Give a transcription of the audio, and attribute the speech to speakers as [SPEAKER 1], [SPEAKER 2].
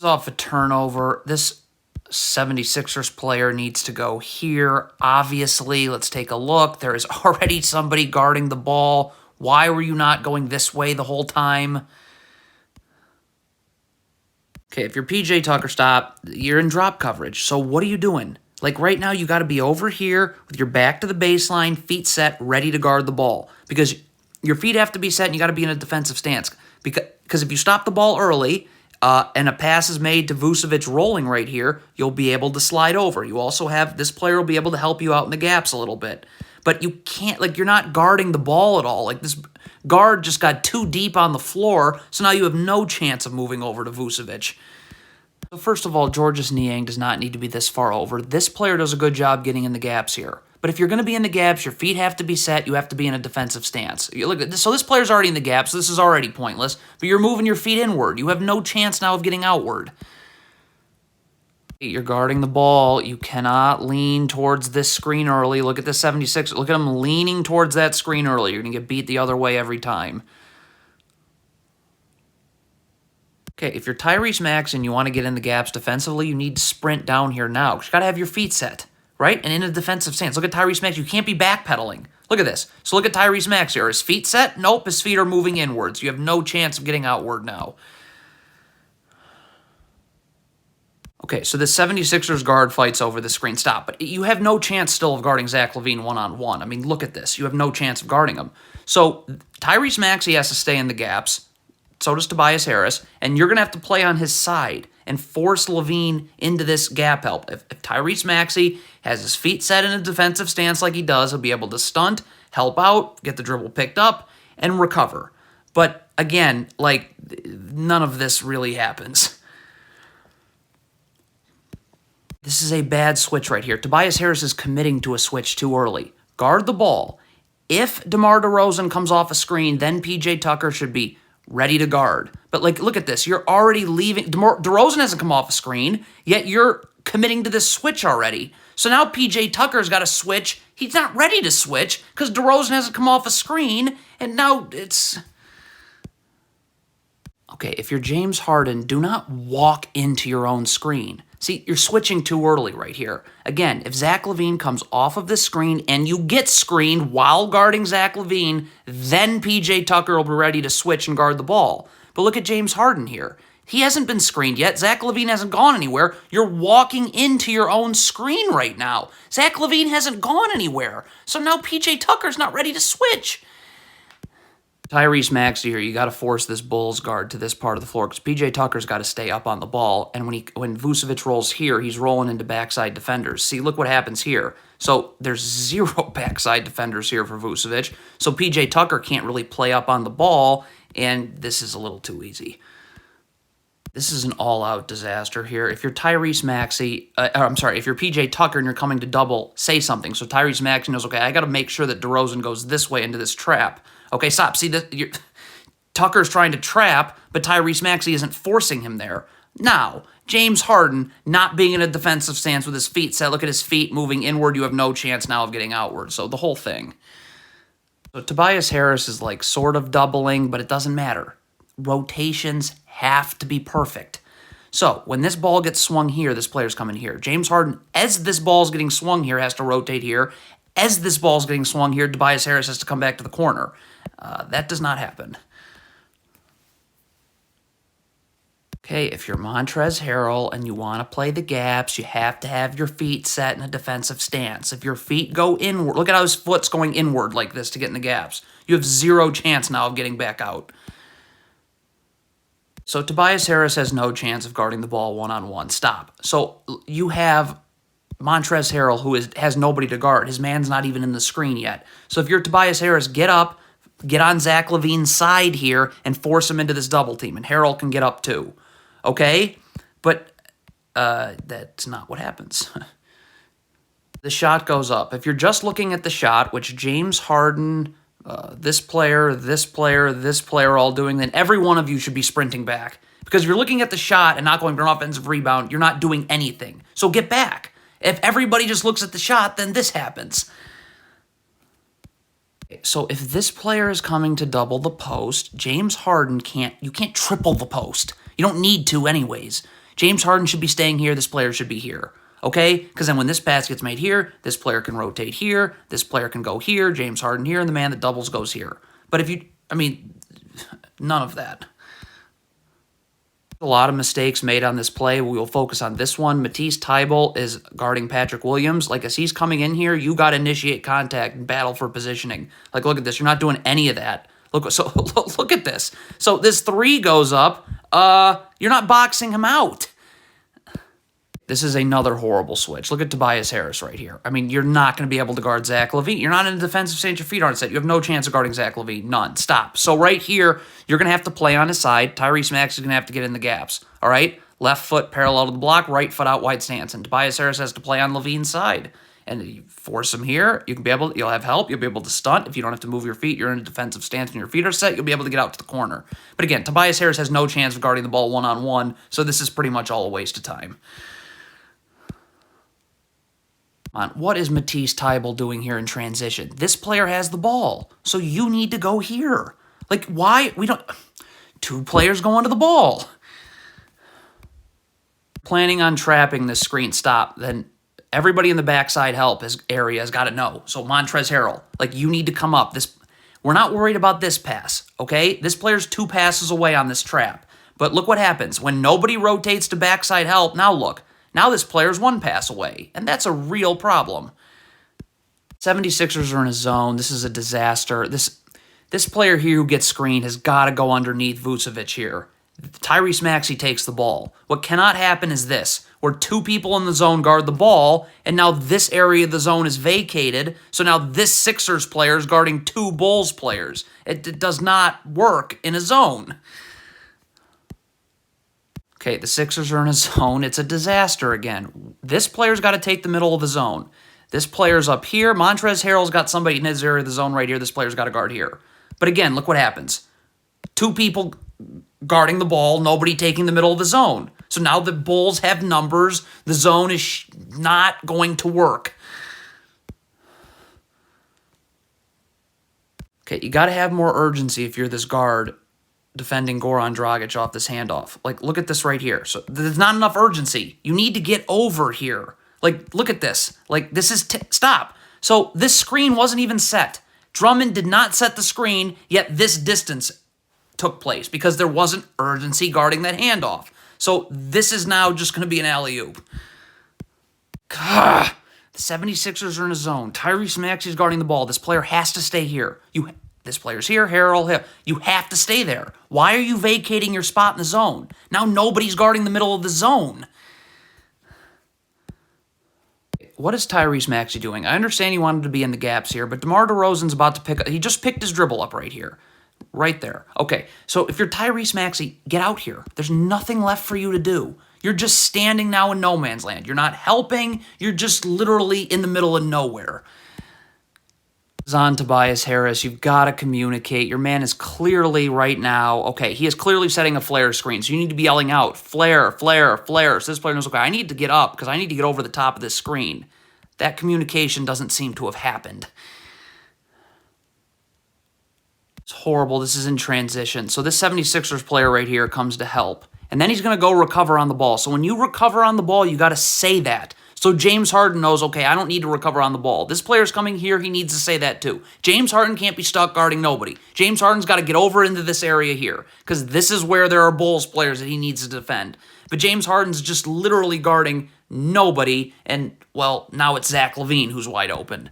[SPEAKER 1] Off a turnover. This 76ers player needs to go here. Obviously, let's take a look. There is already somebody guarding the ball. Why were you not going this way the whole time? Okay, if you're PJ Tucker, stop. You're in drop coverage. So what are you doing? Like right now, you got to be over here with your back to the baseline, feet set, ready to guard the ball. Because your feet have to be set and you got to be in a defensive stance. Because if you stop the ball early and a pass is made to Vucevic rolling right here, you'll be able to slide over. You also have, this player will be able to help you out in the gaps a little bit. But you can't, like, you're not guarding the ball at all. Like, this guard just got too deep on the floor, so now you have no chance of moving over to Vucevic. So first of all, Georges Niang does not need to be this far over. This player does a good job getting in the gaps here. But if you're going to be in the gaps, your feet have to be set. You have to be in a defensive stance. You look at this, so this player's already in the gaps. So this is already pointless. But you're moving your feet inward. You have no chance now of getting outward. You're guarding the ball. You cannot lean towards this screen early. Look at the 76. Look at him leaning towards that screen early. You're going to get beat the other way every time. Okay, if you're Tyrese Maxey and you want to get in the gaps defensively, you need to sprint down here now. You got to have your feet set, right? And in a defensive stance. Look at Tyrese Maxey. You can't be backpedaling. Look at this. So look at Tyrese Maxey. Are his feet set? Nope, his feet are moving inwards. You have no chance of getting outward now. Okay, so the 76ers guard fights over the screen. Stop. But you have no chance still of guarding Zach LaVine one-on-one. I mean, look at this. You have no chance of guarding him. So Tyrese Maxey has to stay in the gaps. So does Tobias Harris. And you're going to have to play on his side and force LaVine into this gap help. If Tyrese Maxey has his feet set in a defensive stance like he does, he'll be able to stunt, help out, get the dribble picked up, and recover. But again, like, none of this really happens. This is a bad switch right here. Tobias Harris is committing to a switch too early. Guard the ball. If DeMar DeRozan comes off a screen, then PJ Tucker should be ready to guard. But, like, look at this. You're already leaving. DeRozan hasn't come off a screen, yet you're committing to this switch already. So now PJ Tucker's got to switch. He's not ready to switch because DeRozan hasn't come off a screen, and now it's... Okay, if you're James Harden, do not walk into your own screen. See, you're switching too early right here. Again, if Zach LaVine comes off of this screen and you get screened while guarding Zach LaVine, then PJ Tucker will be ready to switch and guard the ball. But look at James Harden here. He hasn't been screened yet. Zach LaVine hasn't gone anywhere. You're walking into your own screen right now. Zach LaVine hasn't gone anywhere. So now PJ Tucker's not ready to switch. Tyrese Maxey here, you got to force this Bulls guard to this part of the floor because PJ Tucker's got to stay up on the ball. And when Vucevic rolls here, he's rolling into backside defenders. See, look what happens here. So there's zero backside defenders here for Vucevic. So PJ Tucker can't really play up on the ball, and this is a little too easy. This is an all-out disaster here. If you're Tyrese Maxey, if you're PJ Tucker and you're coming to double, say something. So Tyrese Maxey knows, okay, I got to make sure that DeRozan goes this way into this trap. Okay, stop. See, Tucker's trying to trap, but Tyrese Maxey isn't forcing him there. Now, James Harden not being in a defensive stance with his feet set. Look at his feet moving inward. You have no chance now of getting outward. So the whole thing. So Tobias Harris is like sort of doubling, but it doesn't matter. Rotations have to be perfect. So when this ball gets swung here, this player's coming here. James Harden, as this ball's getting swung here, has to rotate here. As this ball's getting swung here, Tobias Harris has to come back to the corner. That does not happen. Okay, if you're Montrezl Harrell and you want to play the gaps, you have to have your feet set in a defensive stance. If your feet go inward, look at how his foot's going inward like this to get in the gaps. You have zero chance now of getting back out. So Tobias Harris has no chance of guarding the ball one-on-one. Stop. So you have Montrezl Harrell, who has nobody to guard. His man's not even in the screen yet. So if you're Tobias Harris, get up, get on Zach LaVine's side here, and force him into this double team. And Harrell can get up too. Okay? But that's not what happens. The shot goes up. If you're just looking at the shot, which James Harden, this player, this player, this player are all doing, then every one of you should be sprinting back. Because if you're looking at the shot and not going for an offensive rebound, you're not doing anything. So get back. If everybody just looks at the shot, then this happens. So if this player is coming to double the post, James Harden you can't triple the post. You don't need to anyways. James Harden should be staying here. This player should be here. Okay? Because then when this pass gets made here, this player can rotate here. This player can go here. James Harden here. And the man that doubles goes here. But if you, I mean, none of that. A lot of mistakes made on this play. We will focus on this one. Matisse Thybulle is guarding Patrick Williams. Like, as he's coming in here, you got to initiate contact and battle for positioning. Like, look at this. You're not doing any of that. Look at this. So this 3 goes up. You're not boxing him out. This is another horrible switch. Look at Tobias Harris right here. I mean, you're not going to be able to guard Zach LaVine. You're not in a defensive stance. Your feet aren't set. You have no chance of guarding Zach LaVine. None. Stop. So right here, you're going to have to play on his side. Tyrese Maxey is going to have to get in the gaps. All right? Left foot parallel to the block, right foot out wide stance. And Tobias Harris has to play on LaVine's side. And you force him here. You'll have help. You'll be able to stunt. If you don't have to move your feet, you're in a defensive stance and your feet are set, you'll be able to get out to the corner. But again, Tobias Harris has no chance of guarding the ball one-on-one, so this is pretty much all a waste of time. What is Matisse Thybulle doing here in transition? This player has the ball, so you need to go here. Like, why? We don't... 2 players going to the ball. Planning on trapping this screen. Stop. Then everybody in the backside help area has got to know. So Montrezl Harrell, like, you need to come up. We're not worried about this pass, okay? This player's 2 passes away on this trap. But look what happens. When nobody rotates to backside help, now look. Now this player's 1 pass away, and that's a real problem. 76ers are in a zone. This is a disaster. This player here who gets screened has got to go underneath Vucevic here. Tyrese Maxey takes the ball. What cannot happen is this, where 2 people in the zone guard the ball, and now this area of the zone is vacated, so now this Sixers player is guarding 2 Bulls players. It does not work in a zone. Okay, the Sixers are in a zone. It's a disaster again. This player's got to take the middle of the zone. This player's up here. Montrezl Harrell's got somebody in his area of the zone right here. This player's got to guard here. But again, look what happens. 2 people guarding the ball, nobody taking the middle of the zone. So now the Bulls have numbers. The zone is not going to work. Okay, you got to have more urgency if you're this guard defending Goran Dragic off this handoff. Like, look at this right here. So there's not enough urgency. You need to get over here. Like, look at this. Like, this is... Stop. So this screen wasn't even set. Drummond did not set the screen, yet this distance took place because there wasn't urgency guarding that handoff. So this is now just going to be an alley-oop. The 76ers are in a zone. Tyrese Maxey is guarding the ball. This player has to stay here. This player's here, Harrell here. You have to stay there. Why are you vacating your spot in the zone? Now nobody's guarding the middle of the zone. What is Tyrese Maxey doing? I understand he wanted to be in the gaps here, but DeMar DeRozan's about to pick up. He just picked his dribble up right here. Right there. Okay, so if you're Tyrese Maxey, get out here. There's nothing left for you to do. You're just standing now in no man's land. You're not helping. You're just literally in the middle of nowhere. On Tobias Harris, you've got to communicate. Your man is clearly right now, okay, he is clearly setting a flare screen, so you need to be yelling out, flare, flare, flare. So this player knows, okay, I need to get up because I need to get over the top of this screen. That communication doesn't seem to have happened. It's horrible. This is in transition. So this 76ers player right here comes to help. And then he's going to go recover on the ball. So when you recover on the ball, you got to say that. So James Harden knows, okay, I don't need to recover on the ball. This player's coming here. He needs to say that too. James Harden can't be stuck guarding nobody. James Harden's got to get over into this area here because this is where there are Bulls players that he needs to defend. But James Harden's just literally guarding nobody. And, well, now it's Zach LaVine who's wide open.